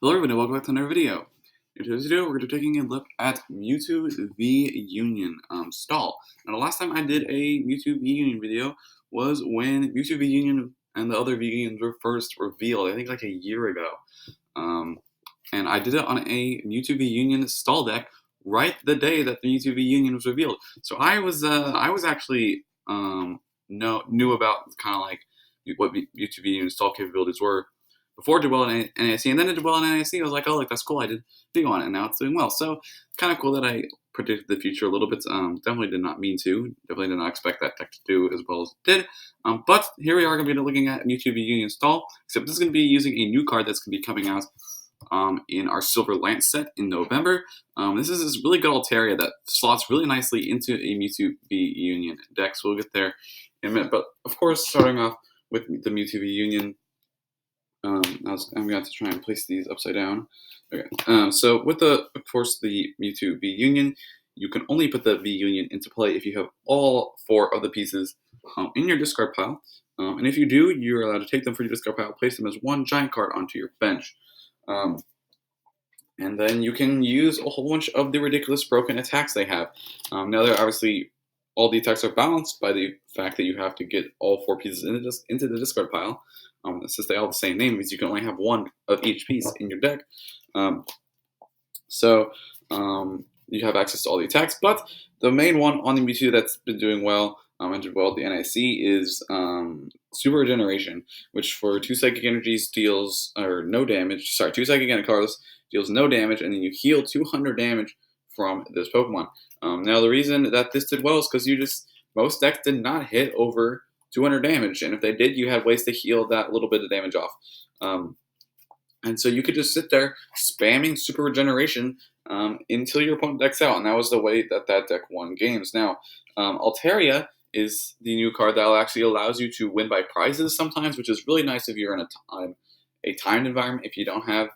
Hello everyone and welcome back to another video. In today's video, we're going to be taking a look at Mewtwo V-UNION Stall. Now the last time I did a Mewtwo V-UNION video was when Mewtwo V-UNION and the other V-UNIONs were first revealed, I think like a year ago. And I did it on a Mewtwo V-UNION Stall deck right the day that the Mewtwo V-UNION was revealed. So I was actually knew about kind of like what Mewtwo V-UNION Stall capabilities were before it did well in NAIC, and then it did well in NAIC. I was like, oh, like that's cool. I did video on it, and now it's doing well. So kind of cool that I predicted the future a little bit. Definitely did not mean to. Definitely did not expect that deck to do as well as it did. But here we are going to be looking at Mewtwo V-UNION Stall. Except this is going to be using a new card that's going to be coming out in our Silver Lance set in November. This is this really good Altaria that slots really nicely into a Mewtwo V-UNION deck. So we'll get there in a minute. But of course, starting off with the Mewtwo V-UNION. I'm going to try and place these upside down. Okay. So with of course, the Mewtwo V-UNION, you can only put the V-UNION into play if you have all 4 of the pieces in your discard pile. And if you do, you're allowed to take them from your discard pile, place them as one giant card onto your bench. And then you can use a whole bunch of the ridiculous broken attacks they have. Now, they're obviously, all the attacks are balanced by the fact that you have to get all 4 pieces into the discard pile. Since they all have the same name, means you can only have 1 of each piece in your deck. You have access to all the attacks, but the main one on the Mewtwo that's been doing well and did well at the NAIC is Super Regeneration, which for 2 Psychic Energies deals, or no damage, sorry, 2 Psychic Energies deals no damage, and then you heal 200 damage from this Pokemon. Now the reason that this did well is because most decks did not hit over 200 damage, and if they did, you had ways to heal that little bit of damage off. And so you could just sit there spamming Super Regeneration until your opponent decks out, and that was the way that deck won games. Now, Altaria is the new card that actually allows you to win by prizes sometimes, which is really nice if you're in a timed environment, if you don't have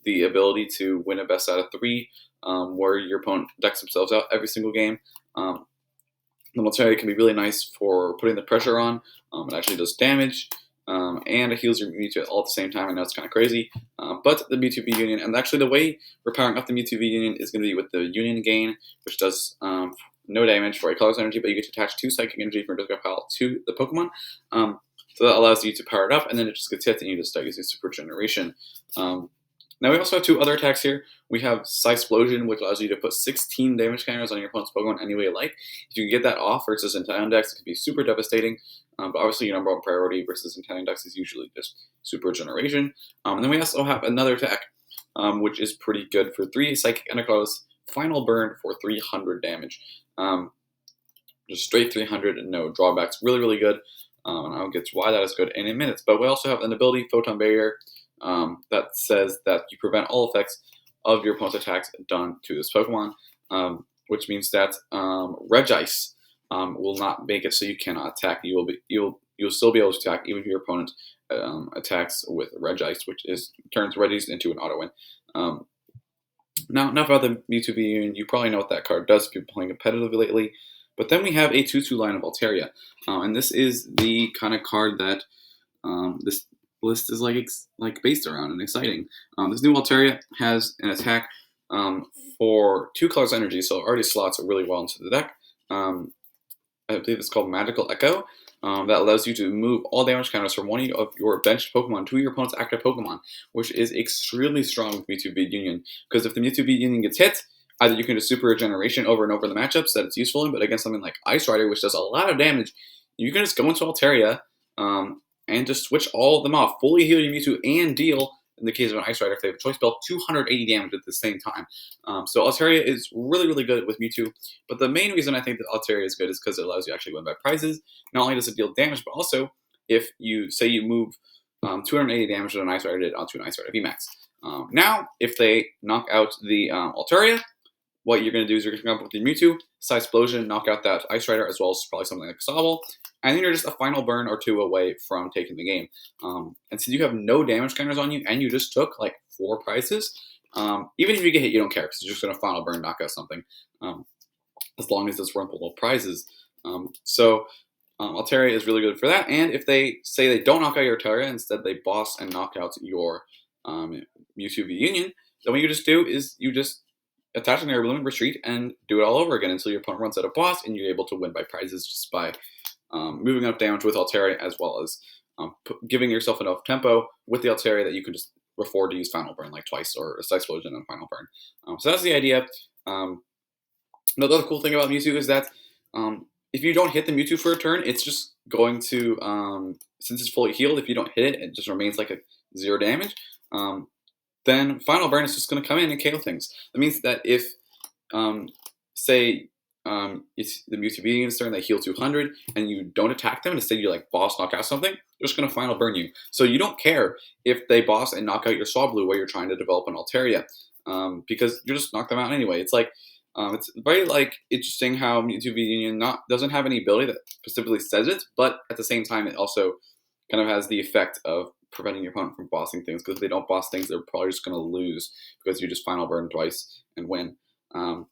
the ability to win a best out of 3, where your opponent decks themselves out every single game. The Altaria can be really nice for putting the pressure on. It actually does damage, and it heals your Mewtwo all at the same time. I know it's kind of crazy, but the Mewtwo V-UNION, and actually the way we're powering up the Mewtwo V-UNION is going to be with the Union Gain, which does no damage for a colorless energy, but you get to attach 2 Psychic Energy from your discard pile to the Pokemon. So that allows you to power it up, and then it just gets hit, and you just start using Super Regeneration. Now we also have 2 other attacks here. We have Psysplosion, which allows you to put 16 damage counters on your opponent's Pokemon any way you like. If you can get that off versus Inteleon decks, it can be super devastating. But obviously your number 1 priority versus Inteleon decks is usually just Super Regeneration. And then we also have another attack, which is pretty good for 3 Psychic Energies, Final Burn for 300 damage. Just straight 300 and no drawbacks. Really, really good. And I'll get to why that is good in a minute. But we also have an ability, Photon Barrier, that says that you prevent all effects of your opponent's attacks done to this Pokemon, which means that Regice will not make it so you cannot attack. You'll still be able to attack even if your opponent attacks with Regice, which turns Regice into an auto win. Now, enough about the Mewtwo V-UNION. You probably know what that card does if you've been playing competitively lately. But then we have a 2/2 line of Altaria, and this is the kind of card that this list is like based around and exciting. This new Altaria has an attack for 2 colors energy, so it already slots really well into the deck. I believe it's called Magical Echo. That allows you to move all damage counters from one of your benched Pokemon to your opponent's active Pokemon, which is extremely strong with Mewtwo V-UNION. Because if the Mewtwo V-UNION gets hit, either you can do Super Regeneration over and over in the matchups that it's useful in, but against something like Ice Rider, which does a lot of damage, you can just go into Altaria and just switch all of them off, fully heal your Mewtwo, and deal, in the case of an Ice Rider, if they have a choice spell, 280 damage at the same time. So Altaria is really, really good with Mewtwo, but the main reason I think that Altaria is good is because it allows you to actually win by prizes. Not only does it deal damage, but also if you say you move 280 damage that an Ice Rider did onto an Ice Rider VMAX. Now, if they knock out the Altaria, what you're going to do is you're going to come up with your Mewtwo, Psysplosion, knock out that Ice Rider, as well as probably something like Sobble, and then you're just a Final Burn or 2 away from taking the game. And since you have no damage counters on you, and you just took like 4 prizes, even if you get hit, you don't care, because you're just going to Final Burn, knock out something, as long as it's rumpled of prizes. Altaria is really good for that, and if they say they don't knock out your Altaria, instead they boss and knock out your Mewtwo V-UNION, then what you just do is you just attach an air balloon, retreat, and do it all over again until your opponent runs out of boss, and you're able to win by prizes just by moving up damage with Altaria, as well as giving yourself enough tempo with the Altaria that you can just afford to use Final Burn like twice, or Psysplosion and Final Burn. So that's the idea. Another cool thing about Mewtwo is that if you don't hit the Mewtwo for a turn, it's just going to, since it's fully healed, if you don't hit it, it just remains like a 0 damage. Then Final Burn is just going to come in and KO things. That means that if, say, it's the Mewtwo V-UNION's turn, they heal 200, and you don't attack them, and instead you like boss knock out something, they're just going to Final Burn you. So you don't care if they boss and knock out your Swablu while you're trying to develop an Altaria, because you just knock them out anyway. It's like, it's very like interesting how Mewtwo V-UNION doesn't have any ability that specifically says it, but at the same time it also kind of has the effect of preventing your opponent from bossing things, because if they don't boss things, they're probably just going to lose because you just Final Burn twice and win. So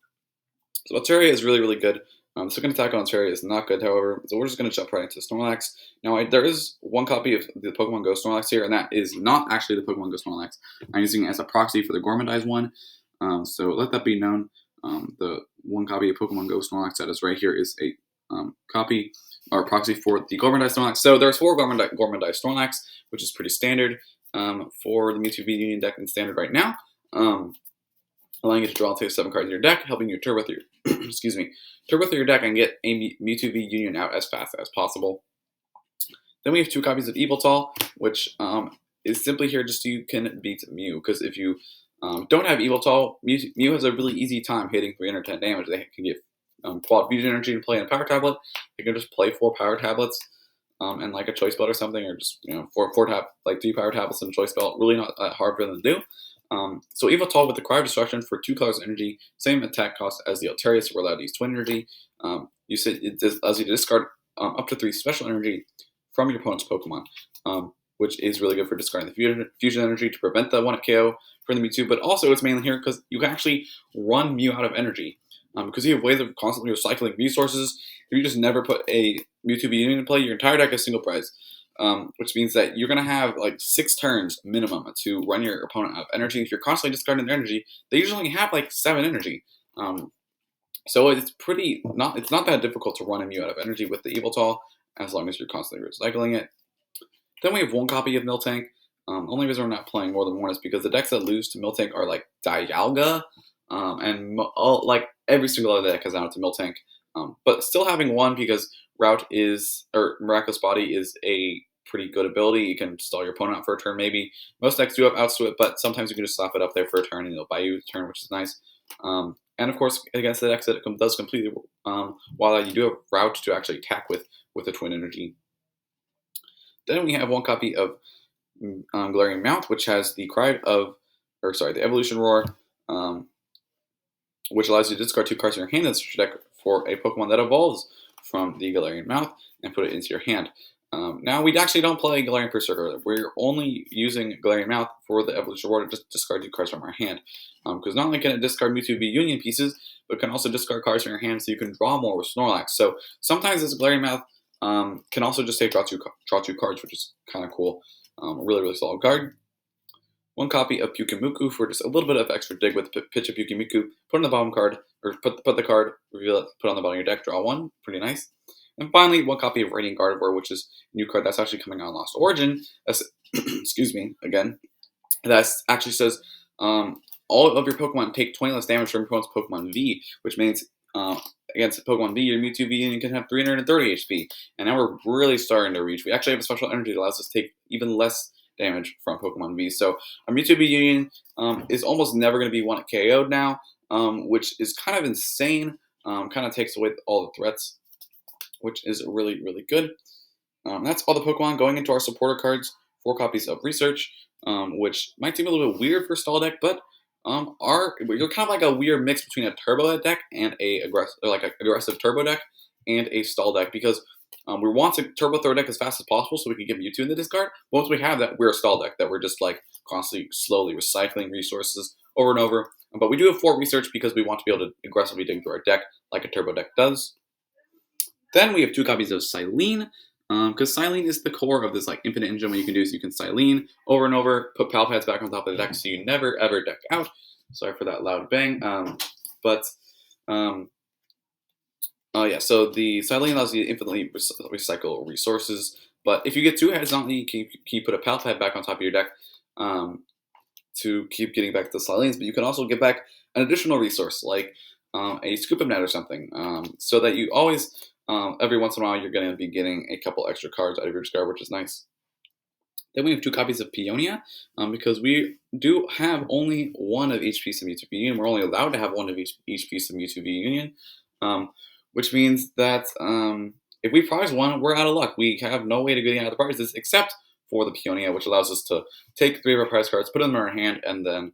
Altaria is really, really good. The second attack on Altaria is not good, however, so we're just going to jump right into Snorlax. Now, there is one copy of the Pokemon Go Snorlax here, and that is not actually the Pokemon Go Snorlax. I'm using it as a proxy for the Gormandized one, so let that be known. The one copy of Pokemon Go Snorlax that is right here is a copy or proxy for the Gormandized Snorlax. So there's 4 Gormandized Snorlax, which is pretty standard for the Mewtwo V-UNION deck in standard right now, allowing you to draw and take 7 cards in your deck, helping you turbo through your turbo through your deck and get a Mewtwo V-UNION out as fast as possible. Then we have 2 copies of Yveltal, which is simply here just so you can beat Mew, because if you don't have Yveltal, Mew has a really easy time hitting 310 damage. They can get quad fusion energy and play in a power tablet. They can just play 4 power tablets and like a choice belt or something, or just 3 power tablets and a choice belt. Really not that hard for them to do. So Yveltal with the Cry of Destruction for 2 colors of energy, same attack cost as the Altaria, so we're allowed to use twin energy. You said it allows you to discard up to 3 special energy from your opponent's Pokemon, which is really good for discarding the fusion energy to prevent the 1-hit KO for the Mewtwo, but also it's mainly here because you can actually run Mew out of energy. Because you have ways of constantly recycling resources. If you just never put a Mewtwo V-UNION in play, your entire deck is single prize. Which means that you're going to have like 6 turns minimum to run your opponent out of energy. If you're constantly discarding their energy, they usually have like 7 energy. So it's not that difficult to run a Mew out of energy with the Yveltal, as long as you're constantly recycling it. Then we have 1 copy of Miltank. Only reason we're not playing more than 1 is because the decks that lose to Miltank are like Dialga, and like every single other deck has out to Miltank. But still having 1 because Miraculous Body is a pretty good ability. You can stall your opponent out for a turn maybe. Most decks do have outs to it, but sometimes you can just slap it up there for a turn and it'll buy you a turn, which is nice. And of course, against the decks that it does completely, while you do have route to actually attack with the twin energy. Then we have 1 copy of Galarian Mouth, which has the the Evolution Roar, which allows you to discard 2 cards in your hand in your deck for a Pokemon that evolves from the Galarian Mouth and put it into your hand. Now, we actually don't play Galarian Berserker. We're only using Galarian Mouth for the Evolution Roar to just discard 2 cards from our hand. Because not only can it discard Mewtwo V-UNION pieces, but it can also discard cards from your hand so you can draw more with Snorlax. So sometimes this Galarian Mouth can also just say draw two cards, which is kind of cool. Really, really solid card. 1 copy of Pyukumuku for just a little bit of extra dig with Pitch of Pyukumuku. Put on the bottom card, or put the card, reveal it, put it on the bottom of your deck, draw 1. Pretty nice. And finally, 1 copy of Radiant Gardevoir, which is a new card that's actually coming out in Lost Origin. That's, excuse me, again. That actually says all of your Pokemon take 20 less damage from your opponent's Pokemon V, which means against Pokemon V, your Mewtwo V-UNION can have 330 HP. And now we're really starting to reach. We actually have a special energy that allows us to take even less damage from Pokemon V. So our Mewtwo V-UNION is almost never going to be 1 KO'd now, which is kind of insane. Kind of takes away all the threats, which is really, really good. That's all the Pokemon going into our supporter cards. 4 copies of Research, which might seem a little bit weird for a stall deck, but you're kind of like a weird mix between a turbo deck and a aggressive turbo deck and a stall deck, because we want to turbo throw deck as fast as possible so we can get Mewtwo in the discard. Once we have that, we're a stall deck that we're just like constantly, slowly recycling resources over and over. But we do have 4 Research because we want to be able to aggressively dig through our deck like a turbo deck does. Then we have 2 copies of Silene, Because Silene is the core of this like infinite engine. What you can do is you can Silene over and over, put Pal Pads back on top of the deck, so you never ever deck out. Sorry for that loud bang. But yeah, so the Silene allows you to infinitely recycle resources. But if you get 2 heads, not only can you put a Pal Pad back on top of your deck to keep getting back the Silenes, but you can also get back an additional resource like a Scoop of Net or something, so that you always, every once in a while, you're going to be getting a couple extra cards out of your discard, which is nice. Then we have 2 copies of Peonia, because we do have only 1 of each piece of Mewtwo V-UNION. We're only allowed to have 1 of each piece of Mewtwo V-UNION, which means that if we prize 1, we're out of luck. We have no way to get out of the prizes except for the Peonia, which allows us to take 3 of our prize cards, put them in our hand, and then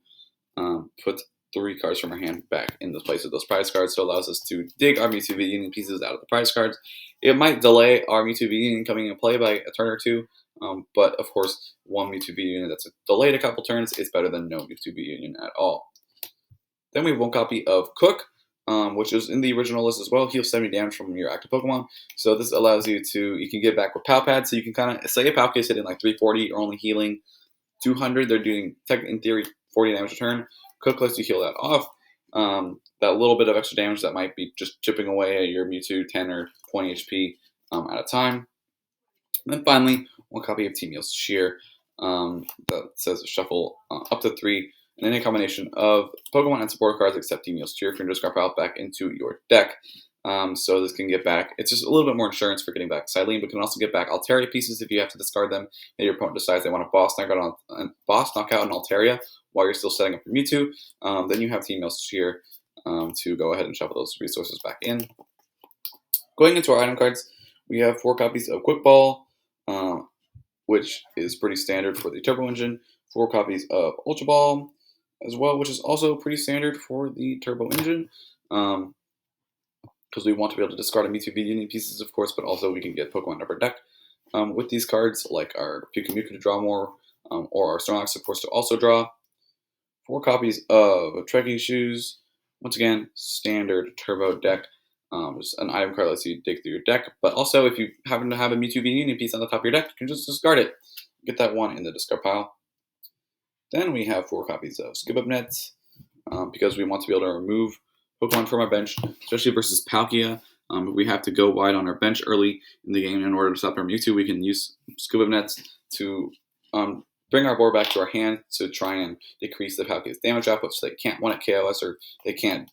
put 3 cards from our hand back in the place of those prize cards. So it allows us to dig our Mewtwo V-UNION pieces out of the prize cards. It might delay our Mewtwo V-UNION coming into play by a turn or 2, but of course, 1 Mewtwo V-UNION that's delayed a couple turns is better than no Mewtwo V-UNION at all. Then we have 1 copy of Cook, which is in the original list as well. Heals 70 damage from your active Pokemon. So this allows you can get back with Pal Pad. So you can kind of say a Palkia is hitting like 340 or only healing 200. They're doing, in theory, 40 damage a turn. Cook lets you heal that off. That little bit of extra damage that might be just chipping away at your Mewtwo 10 or 20 HP at a time. And then finally, 1 copy of Team Meal's Cheer that says shuffle up to 3 and any combination of Pokemon and support cards except Team Meal's Cheer for your discard pile back into your deck. So this can get back, it's just a little bit more insurance for getting back Silene, but can also get back Altaria pieces if you have to discard them. Maybe your opponent decides they want to boss knock out an Altaria while you're still setting up your Mewtwo. Then you have Team Meal's Cheer to go ahead and shuffle those resources back in. Going into our item cards, we have 4 copies of Quick Ball, which is pretty standard for the Turbo Engine. 4 copies of Ultra Ball as well, which is also pretty standard for the Turbo Engine. Because we want to be able to discard a Mewtwo V-UNION pieces, of course, but also we can get Pokemon up our deck with these cards, like our Pyukumuku to draw more, or our Snorlax, of course, to also draw. 4 copies of Trekking Shoes. Once again, standard Turbo deck. Just an item card lets you dig through your deck, but also if you happen to have a Mewtwo V-UNION piece on the top of your deck, you can just discard it. Get that 1 in the discard pile. Then we have 4 copies of Skip Up Nets, because we want to be able to remove Pokemon from our bench, especially versus Palkia. If we have to go wide on our bench early in the game in order to stop our Mewtwo, we can use Skip Up Nets to bring our board back to our hand to try and decrease the Palkia's damage output, so they can't one-hit KO us, or they can't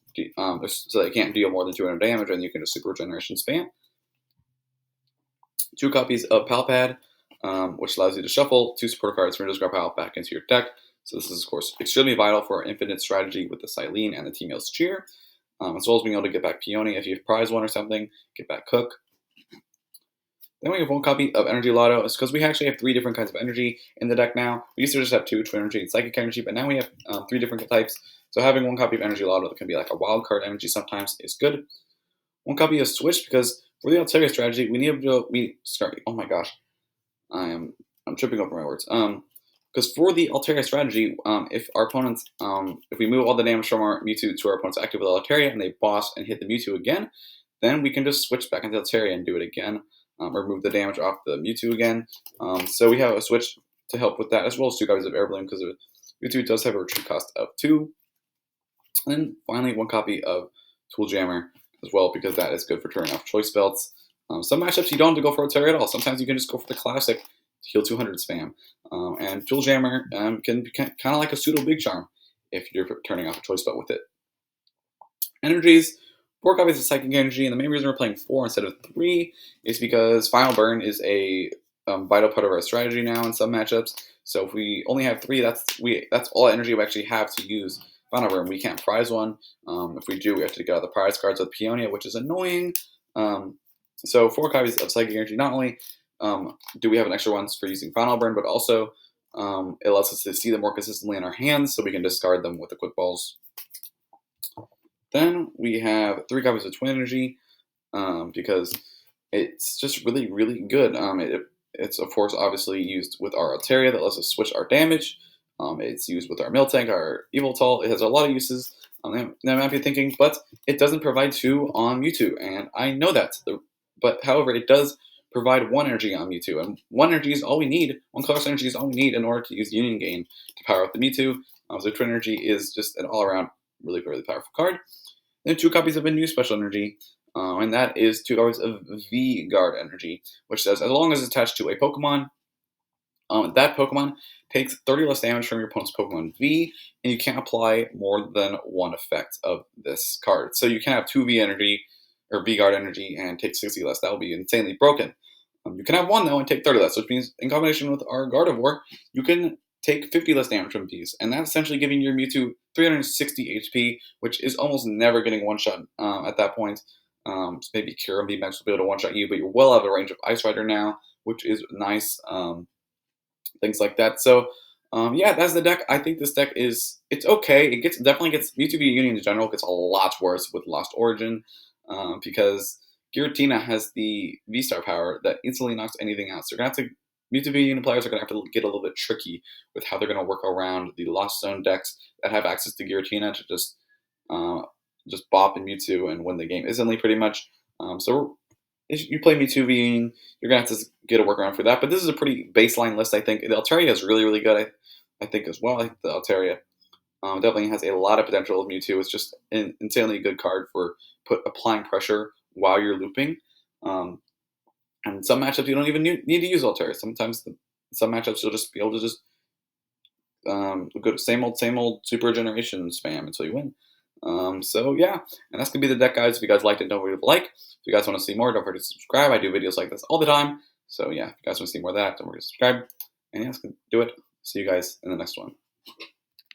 so they can't deal more than 200 damage, and you can just Super Regeneration spam. 2 copies of Pal Pad, which allows you to shuffle 2 support cards from your discard pile back into your deck. So this is, of course, extremely vital for our infinite strategy with the Silene and the Team Meal's Cheer, as well as being able to get back Peony if you have prize 1 or something, get back Cook. Then we have 1 copy of Energy Lotto. It's because we actually have 3 different kinds of energy in the deck now. We used to just have 2, Twin Energy and Psychic Energy, but now we have 3 different types. So having 1 copy of Energy Lotto that can be like a wild card energy sometimes is good. 1 copy of Switch, because for the Altaria strategy, we need to oh my gosh, I'm tripping over my words. Because for the Altaria strategy, if our opponents, if we move all the damage from our Mewtwo to our opponent's active with Altaria and they boss and hit the Mewtwo again, then we can just switch back into Altaria and do it again, or move the damage off the Mewtwo again. So we have a switch to help with that, as well as 2 copies of Air Balloon, because Mewtwo does have a retreat cost of 2. And then finally, 1 copy of Tool Jammer as well, because that is good for turning off choice belts. Some matchups you don't have to go for Altaria at all. Sometimes you can just go for the classic heal 200 spam. And Tool Jammer can be kind of like a pseudo Big Charm if you're turning off a choice belt with it. Energies, 4 copies of Psychic Energy, and the main reason we're playing 4 instead of 3 is because Final Burn is a vital part of our strategy now in some matchups. So if we only have 3, that's all energy we actually have to use Final Burn. We can't prize 1. If we do, we have to get out the prize cards with Peonia, which is annoying. So 4 copies of Psychic Energy, not only do we have an extra ones for using Final Burn, but also it allows us to see them more consistently in our hands, so we can discard them with the Quick Balls. Then we have 3 copies of Twin Energy, because it's just really, really good. It's, of course, obviously used with our Altaria that lets us switch our damage. It's used with our Miltank, our Evoltol. It has a lot of uses. That might be thinking, but it doesn't provide 2 on Mewtwo, and I know that. But however, it does provide 1 energy on Mewtwo, and 1 energy is all we need. 1 colorless energy is all we need in order to use Union Gain to power up the Mewtwo. So Twin Energy is just an all-around really, really powerful card. Then 2 copies of a new special energy, and that is 2 copies of V-Guard energy, which says as long as it's attached to a Pokemon, that Pokemon takes 30 less damage from your opponent's Pokemon V, and you can't apply more than 1 effect of this card. So you can have 2 V energy or V-Guard energy and take 60 less. That will be insanely broken. You can have 1 though and take 30 less, which means in combination with our Gardevoir, you can take 50 less damage from these, and that's essentially giving your Mewtwo 360 HP, which is almost never getting one-shot at that point. Maybe Cure and VMAX will be able to one-shot you, but you're well out of the range of Ice Rider now, which is nice. Things like that. So, yeah, that's the deck. I think this deck it's okay. It definitely gets Mewtwo V-Union in general gets a lot worse with Lost Origin, because Giratina has the V-Star power that instantly knocks anything out. So you're gonna have to Mewtwo V-Union players are gonna have to get a little bit tricky with how they're gonna work around the Lost Zone decks that have access to Giratina to just bop and Mewtwo and win the game instantly, pretty much. So if you play Mewtwo V-Union, you're gonna have to get a workaround for that. But this is a pretty baseline list, I think. The Altaria is really, really good, I think, as well. I think the Altaria definitely has a lot of potential with Mewtwo. It's just an insanely good card for applying pressure while you're looping. And some matchups you don't even need to use Altaria. Sometimes some matchups you'll just be able to just go to same old Super Regeneration spam until you win. So yeah, and that's gonna be the deck, guys. If you guys liked it, don't forget to like. If you guys want to see more, don't forget to subscribe. I do videos like this all the time. So yeah, if you guys want to see more of that, don't forget to subscribe. And yeah, that's gonna do it. See you guys in the next one.